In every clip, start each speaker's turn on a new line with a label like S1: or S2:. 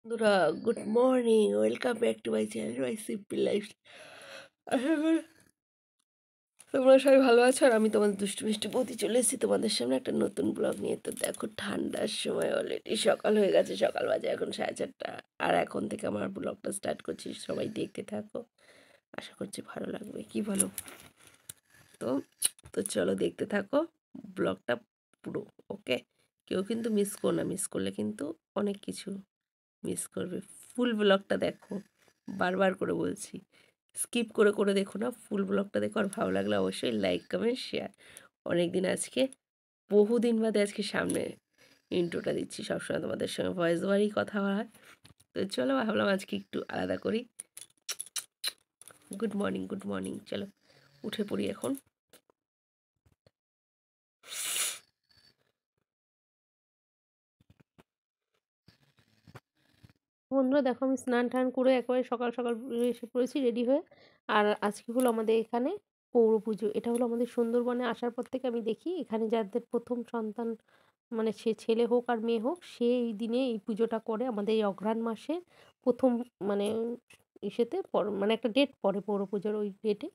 S1: বন্ধুরা, good morning. Welcome back to my channel my simple life. আশা করি তোমরা সবাই ভালো আছো। আর আমি তোমাদের দুষ্টু মিষ্টি বৌদি চলে এসেছি তোমাদের সামনে একটা নতুন ব্লগ নিয়ে। তো দেখো, ঠান্ডার সময় অলরেডি সকাল হয়ে গেছে, সকাল বাজে এখন 4:30। আর এখন থেকে আমার ব্লগটা স্টার্ট করছি, সবাই দেখতে থাকো, আশা করছি ভালো লাগবে, কি বলো? তো তো চলো দেখতে থাকো ব্লগটা পুরো। ওকে, কেউ কিন্তু মিস করো না, মিস করলে কিন্তু অনেক কিছু মিস করবে। ফুল ব্লগটা দেখো, বারবার করে বলছি, স্কিপ করে করে দেখো না, ফুল ব্লগটা দেখো। আর ভালো লাগলে অবশ্যই লাইক কমেন্ট শেয়ার। অনেক দিন আজকে, বহুদিন বাদে আজকে সামনে ইন্ট্রোটা দিচ্ছি। সবসময় তোমাদের সঙ্গে ভয়েস ওভারই কথা হয়। তো চলো, ভাবলাম আজকে একটু আলাদা করি। Good morning, good morning. চলো উঠে পড়ি এখন। বন্ধুরা দেখো, আমি স্নান টান করে একেবারে সকাল সকাল এসে পড়েছি রেডি হয়ে। আর আজকে হলো আমাদের এখানে পৌর পুজো। এটা হলো আমাদের সুন্দরবনে আসার পর থেকে আমি দেখি এখানে যাদের প্রথম সন্তান, মানে সে ছেলে হোক আর মেয়ে হোক, সে এই দিনে এই পুজোটা করে। আমাদের এই অঘ্রাণ মাসে প্রথম, মানে ইসেতে মানে একটা ডেট পড়ে পৌর পুজোর, ওই ডেটে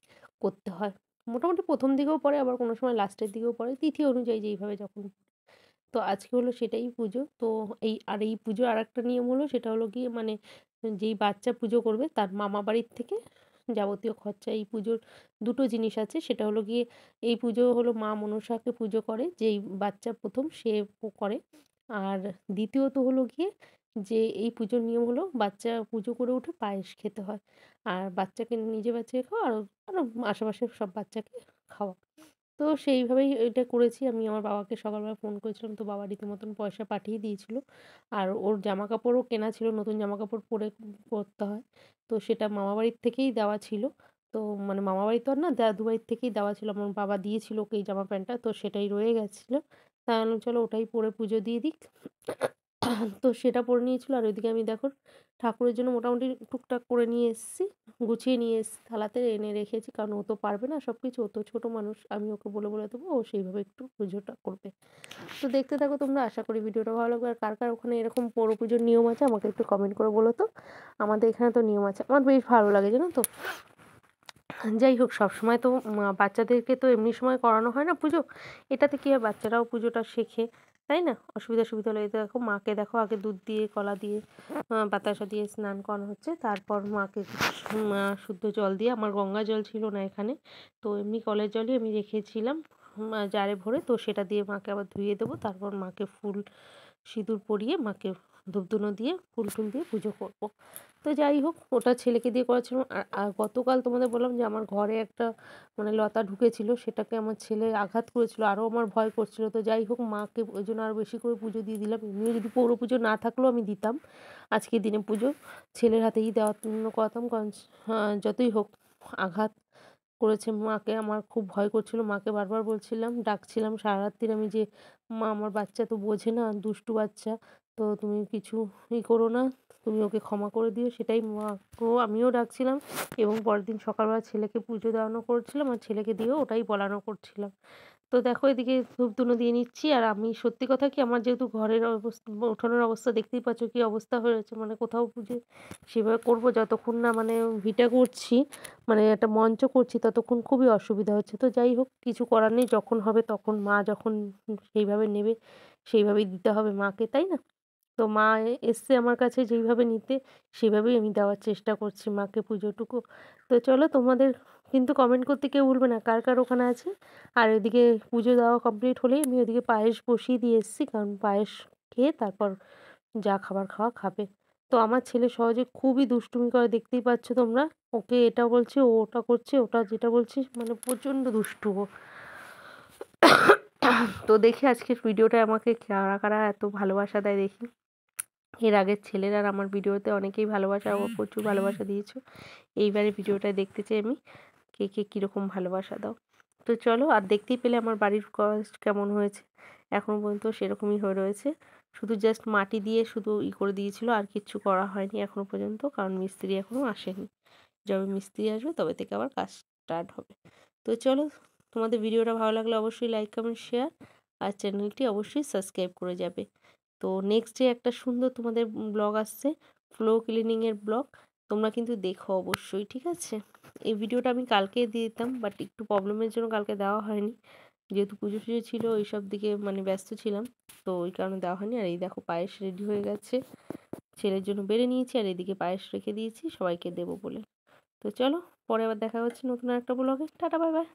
S1: করতে হয়। মোটামুটি প্রথম দিকেও পড়ে, আবার কোনো সময় লাস্টের দিকেও পড়ে, তিথি অনুযায়ী যেইভাবে যখন। তো আজকে হলো সেটাই পুজো। তো এই পুজোর আরেকটা নিয়ম হলো, সেটা হলো গিয়ে মানে যেই বাচ্চা পুজো করবে তার মামা বাড়ির থেকে যাবতীয় খরচা, এই পুজোর দুটো জিনিস আছে। সেটা হলো গিয়ে, এই পুজো হলো মা মনসাকে পুজো করে যেই বাচ্চা প্রথম সে করে। আর দ্বিতীয়ত হলো গিয়ে যে এই পুজোর নিয়ম হলো বাচ্চা পুজো করে উঠে পায়েস খেতে হয়। আর বাচ্চাকে, নিজে বাচ্চাকে খাওয়া, আরও আরও আশেপাশের সব বাচ্চাকে খাওয়া। তো সেইভাবেই এটা করেছি আমি। আমার বাবাকে সকালবেলা ফোন করেছিলাম, তো বাবা রীতিমতন পয়সা পাঠিয়ে দিয়েছিল। আর ওর জামাকাপড়ও কেনা ছিল, নতুন জামাকাপড় পরে করতে হয়। তো সেটা মামাবাড়ির থেকেই দেওয়া ছিল। তো মানে মামাবাড়ি তো আর না, দাদু বাড়ির থেকেই দেওয়া ছিল। আমার বাবা দিয়েছিল ওকে এই জামা প্যান্টটা, তো সেটাই রয়ে গেছিলো। তাই আমি বললাম চলো ওটাই পরে পুজো দিয়ে দিক। তো সেটা পরে নিয়েছিল। আর ওইদিকে আমি দেখো ঠাকুরের জন্য মোটামুটি টুকটাক করে নিয়ে এসেছি, গুছিয়ে নিয়ে এসেছি, থালাতে এনে রেখেছি। কারণ ও তো পারবে না সব কিছু, ও তো ছোটো মানুষ, আমি ওকে বলে বলে দেবো, ও সেইভাবে একটু পুজোটা করবে। তো দেখতে থাকো তোমরা, আশা করি ভিডিওটা ভালো লাগবে। আর কার কার ওখানে এরকম পৌর পুজোর নিয়ম আছে আমাকে একটু কমেন্ট করে বলো তো। আমাদের এখানে তো নিয়ম আছে, আমার বেশ ভালো লাগে জানো তো। যাই হোক, সবসময় তো বাচ্চাদেরকে তো এমনি সময় করানো হয় না পুজো। এটাতে কী হয়, বাচ্চারাও পুজোটা শেখে, তাই না? অসুবিধা সুবিধা হলে, এই দেখো মাকে দেখো আগে দুধ দিয়ে কলা দিয়ে বাতাসা দিয়ে স্নান করানো হচ্ছে। তারপর মাকে শুদ্ধ জল দিয়ে, আমার গঙ্গা জল ছিল না এখানে, তো এমনি কলের জলই আমি রেখেছিলাম জারে ভরে। তো সেটা দিয়ে মাকে আবার ধুয়ে দেবো। তারপর মাকে ফুল সিঁদুর পরিয়ে মাকে ধূপধুনো দিয়ে ফুল টুল দিয়ে পুজো করব। তো যাই হোক, ওটা ছেলেকে দিয়ে করাচ্ছিলাম। আর গতকাল তোমাদের বললাম যে আমার ঘরে একটা মানে লতা ঢুকেছিল, সেটাকে আমার ছেলে আঘাত করেছিল, আরও আমার ভয় করছিল। তো যাই হোক, মাকে ওই জন্য আরও বেশি করে পুজো দিয়ে দিলাম। এমনি যদি পৌর পুজো না থাকলেও আমি দিতাম, আজকের দিনে পুজো ছেলের হাতেই দেওয়ার জন্য করাতাম। কারণ যতই হোক আঘাত করেছে মাকে, আমার খুব ভয় করছিল। মাকে বারবার বলছিলাম, ডাকছিলাম সারা রাত্রির আমি, যে মা আমার বাচ্চা তো বোঝে না, দুষ্টু বাচ্চা, তো তুমি কিছু করো না, তুমি ওকে ক্ষমা করে দিও। সেটাই মাকেও আমিও ডাকছিলাম। এবং পরের দিন সকালবেলা ছেলেকে পুজো দেওয়ানো করছিলাম, আর ছেলেকে দিয়েও ওটাই বলানো করছিলাম। তো দেখো এদিকে ধূপ-ধুনো দিয়ে নিচ্ছি। আর আমি সত্যি কথা কি, আমার যেহেতু ঘরের অবস্থা, উঠোনের অবস্থা দেখতেই পাচ্ছ কী অবস্থা হয়েছে, মানে কোথাও পুজো সেভাবে করবো যতক্ষণ না মানে ভিটা করছি, মানে একটা মঞ্চ করছি, ততক্ষণ খুবই অসুবিধা হচ্ছে। তো যাই হোক, কিছু করার নেই, যখন হবে তখন মা যখন সেইভাবে নেবে সেইভাবেই দিতে হবে মাকে, তাই না? তো মা এসছে আমার কাছে যেইভাবে নিতে, সেভাবেই আমি দেওয়ার চেষ্টা করছি মাকে পুজোটুকু। তো চলো, তোমাদের কিন্তু কমেন্ট করতে কেউ ভুলবে না কার কার ওখানে আছে। আর এদিকে পুজো দেওয়া কমপ্লিট হলেই আমি ওদিকে পায়েস বসিয়ে দিয়ে এসেছি, কারণ পায়েস খেয়ে তারপর যা খাবার খাওয়া খাবে। তো আমার ছেলে সহজে খুবই দুষ্টুমি করে, দেখতেই পাচ্ছ তোমরা। ওকে এটা বলছে, ও ওটা করছে, ওটা যেটা বলছি মানে প্রচণ্ড দুষ্টু ও। তো দেখি আজকের ভিডিওটায় আমাকে কারা কারা এত ভালোবাসা দেয় দেখি। এর আগের ছেলেরা আমার ভিডিওতে অনেকেই ভালোবাসা ও প্রচুর ভালোবাসা দিয়েছো। এইবারে ভিডিওটায় দেখতে চাই আমি কে কে কীরকম ভালোবাসা দাও। তো চলো, আর দেখতেই পেলে আমার বাড়ির কাজ কেমন হয়েছে। এখনও পর্যন্ত সেরকমই হয়ে রয়েছে, শুধু জাস্ট মাটি দিয়ে শুধু করে দিয়েছিল, আর কিচ্ছু করা হয়নি এখনও পর্যন্ত, কারণ মিস্ত্রি এখনও আসেনি। যবে মিস্ত্রি আসবে তবে থেকে আবার কাজ স্টার্ট হবে। তো চলো, তোমাদের ভিডিওটা ভালো লাগলে অবশ্যই লাইক কমেন্ট শেয়ার, আর চ্যানেলটি অবশ্যই সাবস্ক্রাইব করে যাবে। তো নেক্সট ডে একটা সুন্দর তোমাদের ব্লগ আসছে, ফ্লোর ক্লিনিংয়ের ব্লগ। তোমরা কিন্তু দেখো অবশ্যই, ঠিক আছে? এই ভিডিওটা আমি কালকে দিয়ে দিতাম, বাট একটু প্রবলেমের জন্য কালকে দেওয়া হয়নি। যেহেতু পুজো টুজো ছিল ওইসব দিকে মানে ব্যস্ত ছিলাম, তো ওই কারণে দেওয়া হয়নি। আর এই দেখো পায়েস রেডি হয়ে গেছে, ছেলের জন্য বেড়ে নিয়েছি আর এদিকে পায়েস রেখে দিয়েছি সবাইকে দেবো বলে। তো চলো, পরে আবার দেখা হচ্ছে নতুন একটা ব্লগে। Tata, bye bye.